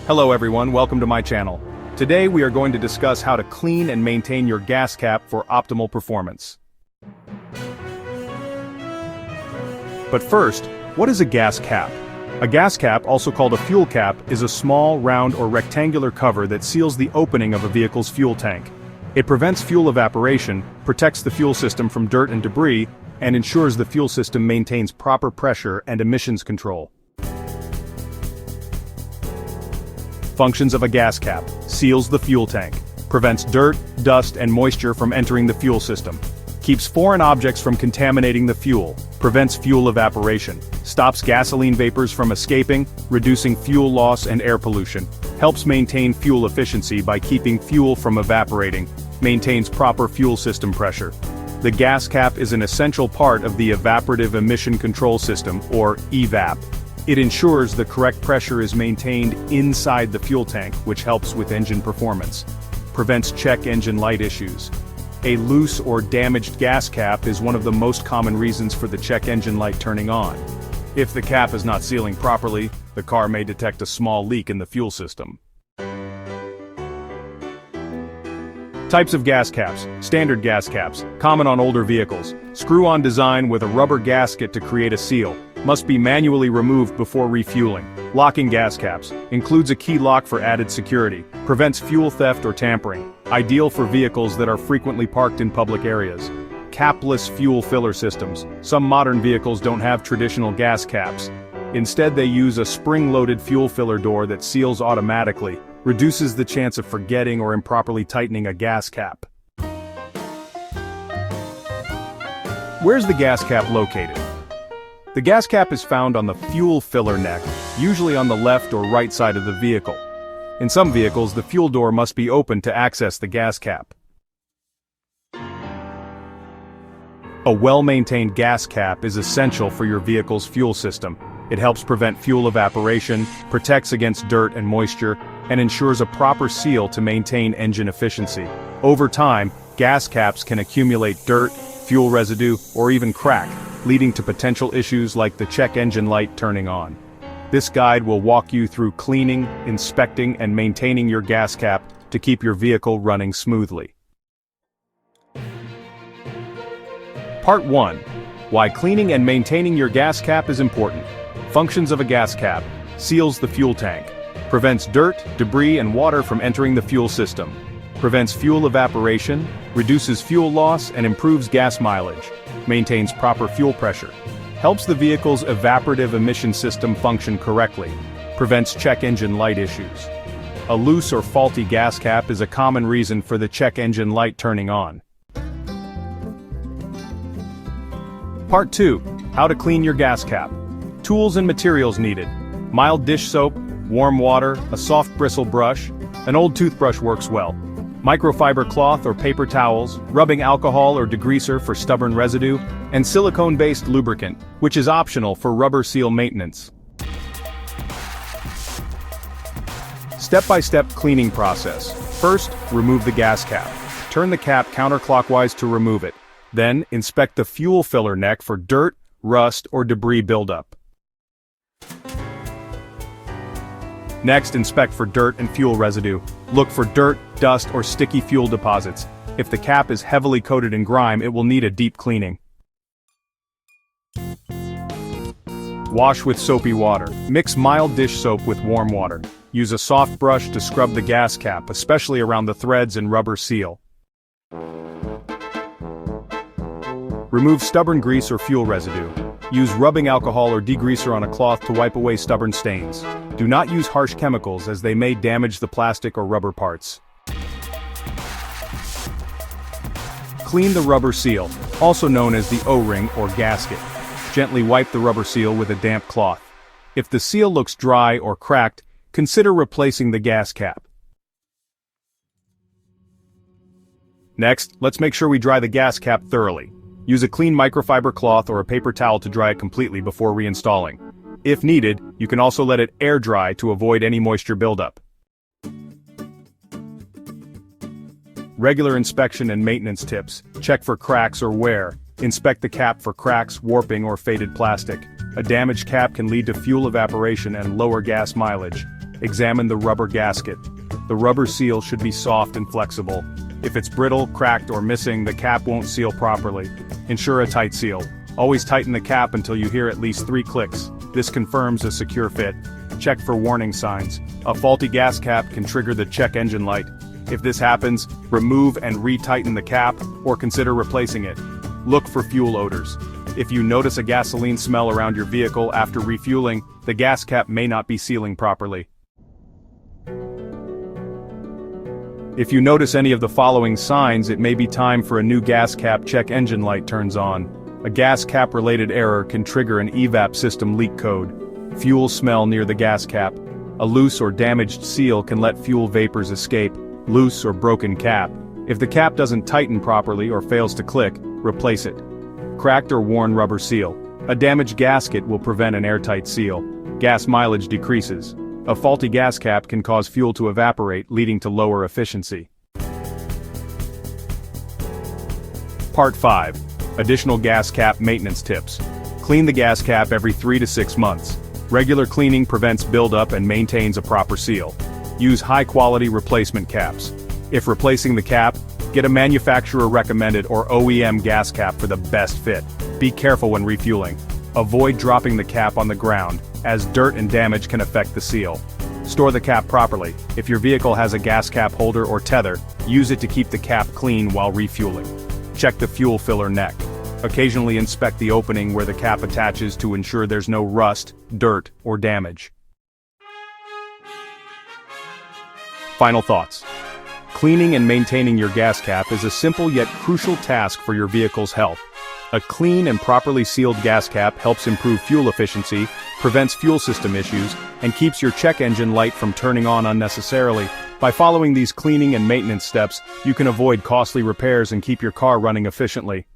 Hello everyone, welcome to my channel. Today we are going to discuss how to clean and maintain your gas cap for optimal performance. But first, what is a gas cap? A gas cap, also called a fuel cap, is a small, round or rectangular cover that seals the opening of a vehicle's fuel tank. It prevents fuel evaporation, protects the fuel system from dirt and debris, and ensures the fuel system maintains proper pressure and emissions control. Functions of a gas cap: seals the fuel tank, prevents dirt, dust, and moisture from entering the fuel system, keeps foreign objects from contaminating the fuel, prevents fuel evaporation, stops gasoline vapors from escaping, reducing fuel loss and air pollution, helps maintain fuel efficiency by keeping fuel from evaporating, maintains proper fuel system pressure. The gas cap is an essential part of the evaporative emission control system, or EVAP. It ensures the correct pressure is maintained inside the fuel tank, which helps with engine performance. Prevents check engine light issues. A loose or damaged gas cap is one of the most common reasons for the check engine light turning on. If the cap is not sealing properly, the car may detect a small leak in the fuel system. Types of gas caps: standard gas caps, common on older vehicles, screw-on design with a rubber gasket to create a seal, must be manually removed before refueling. Locking gas caps, includes a key lock for added security, prevents fuel theft or tampering, ideal for vehicles that are frequently parked in public areas. Capless fuel filler systems, some modern vehicles don't have traditional gas caps. Instead they use a spring-loaded fuel filler door that seals automatically, reduces the chance of forgetting or improperly tightening a gas cap. Where's the gas cap located? The gas cap is found on the fuel filler neck, usually on the left or right side of the vehicle. In some vehicles, the fuel door must be open to access the gas cap. A well-maintained gas cap is essential for your vehicle's fuel system. It helps prevent fuel evaporation, protects against dirt and moisture, and ensures a proper seal to maintain engine efficiency. Over time, gas caps can accumulate dirt, fuel residue, or even crack, leading to potential issues like the check engine light turning on. This guide will walk you through cleaning, inspecting, and maintaining your gas cap to keep your vehicle running smoothly. Part 1. Why cleaning and maintaining your gas cap is important. Functions of a gas cap: seals the fuel tank, prevents dirt, debris, and water from entering the fuel system, prevents fuel evaporation, reduces fuel loss, and improves gas mileage, maintains proper fuel pressure, helps the vehicle's evaporative emission system function correctly, prevents check engine light issues. A loose or faulty gas cap is a common reason for the check engine light turning on. Part 2. How to clean your gas cap. Tools and materials needed: mild dish soap, warm water, a soft bristle brush. An old toothbrush works well. Microfiber cloth or paper towels, rubbing alcohol or degreaser for stubborn residue, and silicone-based lubricant, which is optional for rubber seal maintenance. Step-by-step cleaning process. First, remove the gas cap. Turn the cap counterclockwise to remove it. Then, inspect the fuel filler neck for dirt, rust, or debris buildup. Next, inspect for dirt and fuel residue. Look for dirt, dust, or sticky fuel deposits. If the cap is heavily coated in grime, it will need a deep cleaning. Wash with soapy water. Mix mild dish soap with warm water. Use a soft brush to scrub the gas cap, especially around the threads and rubber seal. Remove stubborn grease or fuel residue. Use rubbing alcohol or degreaser on a cloth to wipe away stubborn stains. Do not use harsh chemicals as they may damage the plastic or rubber parts. Clean the rubber seal, also known as the O-ring or gasket. Gently wipe the rubber seal with a damp cloth. If the seal looks dry or cracked, consider replacing the gas cap. Next, let's make sure we dry the gas cap thoroughly. Use a clean microfiber cloth or a paper towel to dry it completely before reinstalling. If needed, you can also let it air dry to avoid any moisture buildup. Regular inspection and maintenance tips: check for cracks or wear. Inspect the cap for cracks, warping, or faded plastic. A damaged cap can lead to fuel evaporation and lower gas mileage. Examine the rubber gasket. The rubber seal should be soft and flexible. If it's brittle, cracked, or missing, the cap won't seal properly. Ensure a tight seal. Always tighten the cap until you hear at least 3 clicks. This confirms a secure fit. Check for warning signs. A faulty gas cap can trigger the check engine light. If this happens, remove and retighten the cap, or consider replacing it. Look for fuel odors. If you notice a gasoline smell around your vehicle after refueling, the gas cap may not be sealing properly. If you notice any of the following signs, it may be time for a new gas cap. Check engine light turns on. A gas cap related error can trigger an evap system leak code. Fuel smell near the gas cap. A loose or damaged seal can let fuel vapors escape. Loose or broken cap. If the cap doesn't tighten properly or fails to click, replace it. Cracked or worn rubber seal. A damaged gasket will prevent an airtight seal. Gas mileage decreases. A faulty gas cap can cause fuel to evaporate, leading to lower efficiency. Part 5. Additional gas cap maintenance tips. Clean the gas cap every 3 to 6 months. Regular cleaning prevents buildup and maintains a proper seal. Use high-quality replacement caps. If replacing the cap, get a manufacturer-recommended or OEM gas cap for the best fit. Be careful when refueling. Avoid dropping the cap on the ground, as dirt and damage can affect the seal. Store the cap properly. If your vehicle has a gas cap holder or tether, use it to keep the cap clean while refueling. Check the fuel filler neck. Occasionally inspect the opening where the cap attaches to ensure there's no rust, dirt, or damage. Final thoughts. Cleaning and maintaining your gas cap is a simple yet crucial task for your vehicle's health. A clean and properly sealed gas cap helps improve fuel efficiency, prevents fuel system issues, and keeps your check engine light from turning on unnecessarily. By following these cleaning and maintenance steps, you can avoid costly repairs and keep your car running efficiently.